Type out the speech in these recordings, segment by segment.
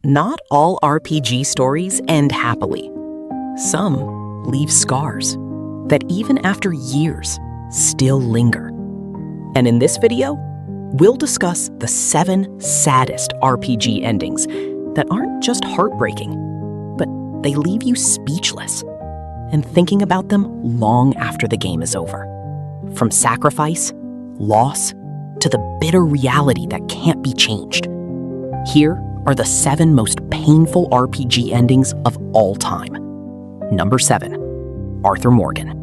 Not all RPG stories end happily. Some leave scars that even after years still linger. And in this video, we'll discuss the 7 saddest RPG endings that aren't just heartbreaking, but they leave you speechless and thinking about them long after the game is over. From sacrifice, loss, to the bitter reality that can't be changed. Here are the 7 most painful RPG endings of all time. Number 7, Arthur Morgan.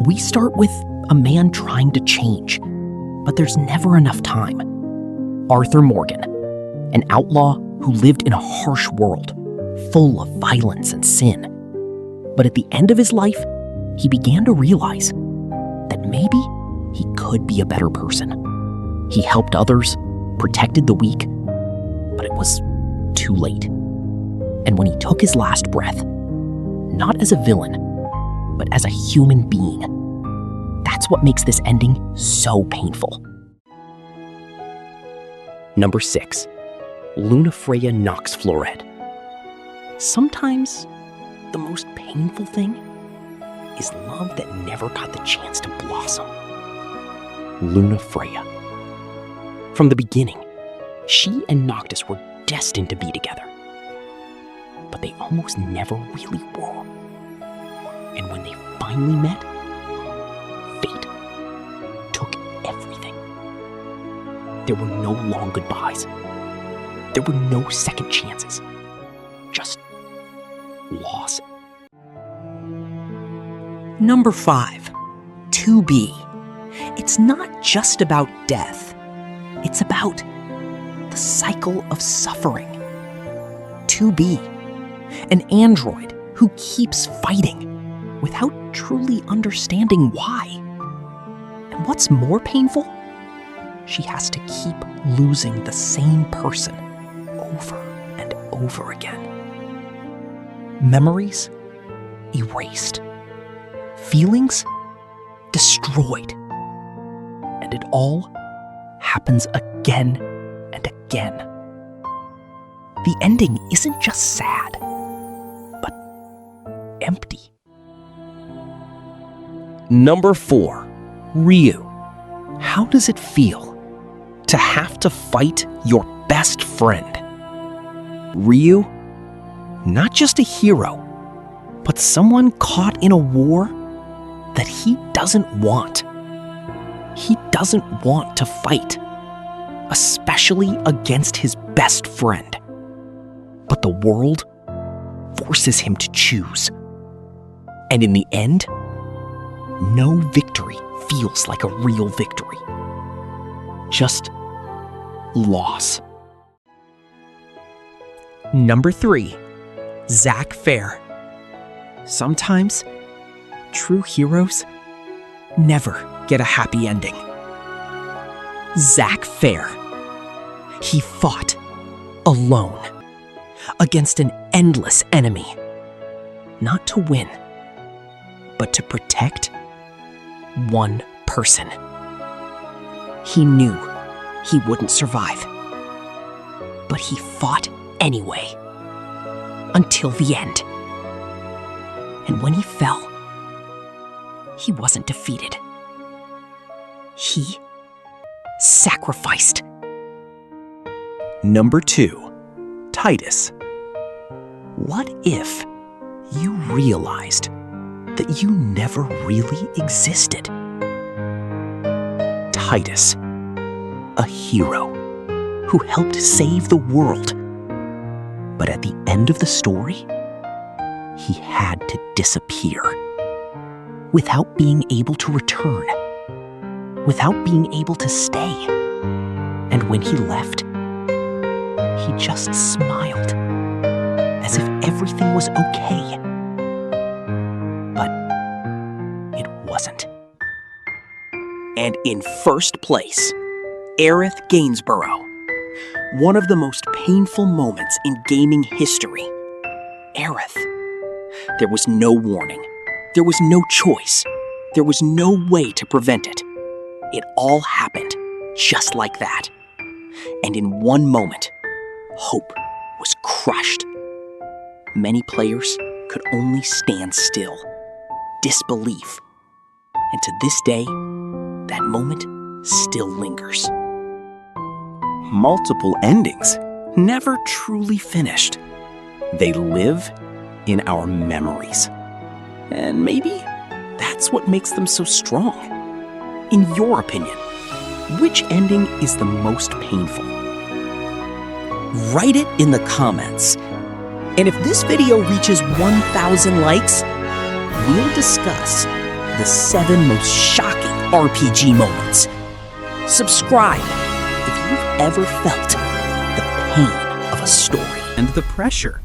We start with a man trying to change, but there's never enough time. Arthur Morgan, an outlaw who lived in a harsh world, full of violence and sin. But at the end of his life, he began to realize that maybe he could be a better person. He helped others, protected the weak, but it was too late. And when he took his last breath, not as a villain, but as a human being, that's what makes this ending so painful. Number 6, Lunafreya Nox Florid. Sometimes the most painful thing is love that never got the chance to blossom. Lunafreya. From the beginning, she and Noctis were destined to be together. But they almost never really were. And when they finally met, fate took everything. There were no long goodbyes. There were no second chances. Just loss. Number 5, 2B. It's not just about death. It's about the cycle of suffering. 2B, an android who keeps fighting without truly understanding why. And what's more painful? She has to keep losing the same person over and over again. Memories erased. Feelings destroyed. And it all happens again and again. The ending isn't just sad, but empty. Number 4, Ryu. How does it feel to have to fight your best friend? Ryu, not just a hero, but someone caught in a war that he doesn't want. He doesn't want to fight, especially against his best friend. But the world forces him to choose. And in the end, no victory feels like a real victory. Just loss. Number 3, Zack Fair. Sometimes, true heroes never get a happy ending. Zack Fair. He fought alone against an endless enemy. Not to win, but to protect one person. He knew he wouldn't survive, but he fought anyway, until the end. And when he fell, he wasn't defeated. He sacrificed. Number 2, Tidus. What if you realized that you never really existed? Tidus, a hero who helped save the world. But at the end of the story, he had to disappear without being able to return, without being able to stay. And when he left, he just smiled as if everything was okay. But it wasn't. And in first place, Aerith Gainsborough. One of the most painful moments in gaming history. Aerith. There was no warning. There was no choice. There was no way to prevent it. It all happened just like that. And in one moment, hope was crushed. Many players could only stand still, disbelief. And to this day, that moment still lingers. Multiple endings never truly finished. They live in our memories. And maybe that's what makes them so strong. In your opinion, which ending is the most painful? Write it in the comments. And if this video reaches 1,000 likes, we'll discuss the 7 most shocking RPG moments. Subscribe if you've ever felt the pain of a story and the pressure